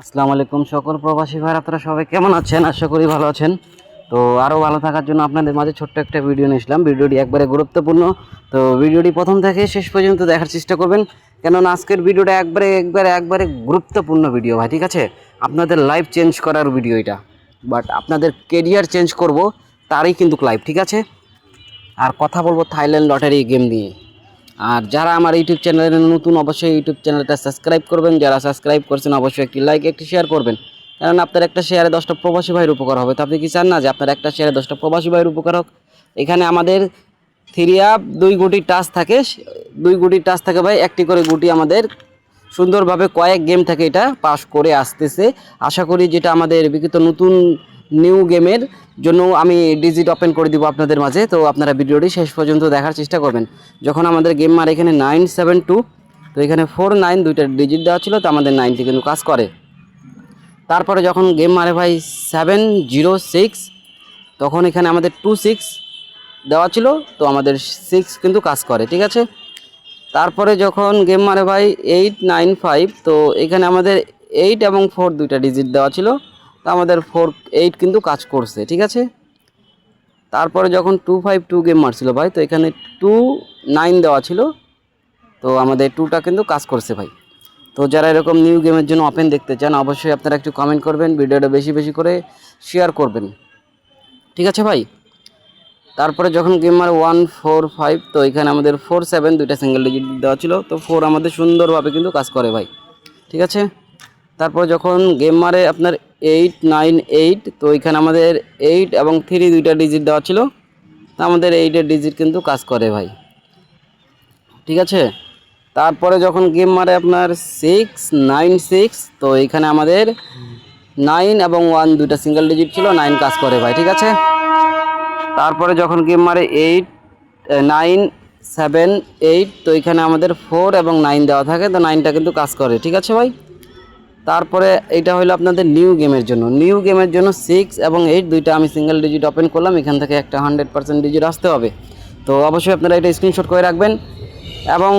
আসসালামু আলাইকুম সকল প্রবাসী ভাই, আপনারা সবাই কেমন আছেন? আশা করি ভালো আছেন। তো আরও ভালো থাকার জন্য আপনাদের মাঝে ছোট্ট একটা ভিডিও নিয়ে আসলাম। ভিডিওটি একবারে গুরুত্বপূর্ণ, তো ভিডিওটি প্রথম থেকে শেষ পর্যন্ত দেখার চেষ্টা করবেন, কেননা আজকের ভিডিওটা একবারে গুরুত্বপূর্ণ ভিডিও ভাই, ঠিক আছে? আপনাদের লাইফ চেঞ্জ করার ভিডিও এটা, বাট আপনাদের কেরিয়ার চেঞ্জ করব তারই কিন্তু লাইভ, ঠিক আছে? আর কথা বলবো থাইল্যান্ড লটারি গেম নিয়ে। আর যারা আমার ইউটিউব চ্যানেলে নতুন, অবশ্যই ইউটিউব চ্যানেলটা সাবস্ক্রাইব করবেন। যারা সাবস্ক্রাইব করছেন অবশ্যই একটি লাইক, একটি শেয়ার করবেন, কারণ আপনার একটা শেয়ারে 10টা প্রবাসী ভাইয়ের উপকার হবে। তো আপনি কি চান না যে আপনার একটা শেয়ারে 10টা প্রবাসী ভাইয়ের উপকার হোক? এখানে আমাদের 2 গুটি টাচ থাকে, 2 গুটি টাচ থাকে ভাই, একটি করে গুটি আমাদের সুন্দরভাবে কয়েক গেম থেকে এটা পাস করে আসতেছে। আশা করি যেটা আমাদের বিকৃত নতুন নিউ গেমের জন্য আমি ডিজিট ওপেন করে দিব আপনাদের মাঝে। তো আপনারা ভিডিওটি শেষ পর্যন্ত দেখার চেষ্টা করবেন। যখন আমাদের গেম মার এখানে 972, তো এখানে 49 দুইটা ডিজিট দেওয়া ছিল, তো আমাদের 90 কিন্তু কাজ করে। তারপরে যখন গেম মারে ভাই 706, তখন এখানে আমাদের 26 দেওয়া ছিল, তো আমাদের 6 কিন্তু কাজ করে, ঠিক আছে? তারপরে যখন গেম মারে ভাই 895, তো এখানে আমাদের 8 এবং 4 দুইটা ডিজিট দেওয়া ছিল, তো আমাদের 8 কিন্তু কাজ করছে, ঠিক আছে? তারপরে যখন 252 গেম মারছিল ভাই, তো এখানে 29 দেওয়া ছিল, তো আমাদের 2টা কিন্তু কাজ করছে ভাই। তো যারা এরকম নিউ গেমের জন্য ওপেন দেখতে চান অবশ্যই আপনারা একটু কমেন্ট করবেন, ভিডিওটা বেশি বেশি করে শেয়ার করবেন, ঠিক আছে ভাই? তারপরে যখন গেম মারে 145, তো এখানে আমাদের 47 দুইটা সিঙ্গেল ডিজিট দেওয়া ছিল, তো 4 আমাদের সুন্দরভাবে কিন্তু কাজ করে ভাই, ঠিক আছে? তারপর যখন গেম মারে আপনার 898, তো এখানে আমাদের 8 এবং 3 দুইটা ডিজিট দেওয়া ছিল, তো আমাদের 8-এর ডিজিট কিন্তু কাজ করে ভাই, ঠিক আছে? তারপরে যখন গেম মারে আপনার 696, তো এখানে আমাদের 9 এবং 1 দুইটা সিঙ্গেল ডিজিট ছিল, 9 কাজ করে ভাই, ঠিক আছে? তারপরে যখন গেম মারে 978, তো এখানে আমাদের 4 এবং 9 দেওয়া থাকে, তো 9টা কিন্তু কাজ করে, ঠিক আছে ভাই? তারপরে এটা হলো আপনাদের নিউ গেমের জন্য। নিউ গেমের জন্য 6 এবং 8 দুইটা আমি সিঙ্গেল ডিজিট ওপেন করলাম, এখান থেকে একটা 100% ডিজিট আসতে হবে। তো অবশ্যই আপনারা এটা স্ক্রিনশট করে রাখবেন এবং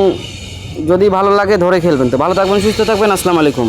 যদি ভালো লাগে ধরে খেলবেন। তো ভালো থাকবেন, সুস্থ থাকবেন, আসসালামু আলাইকুম।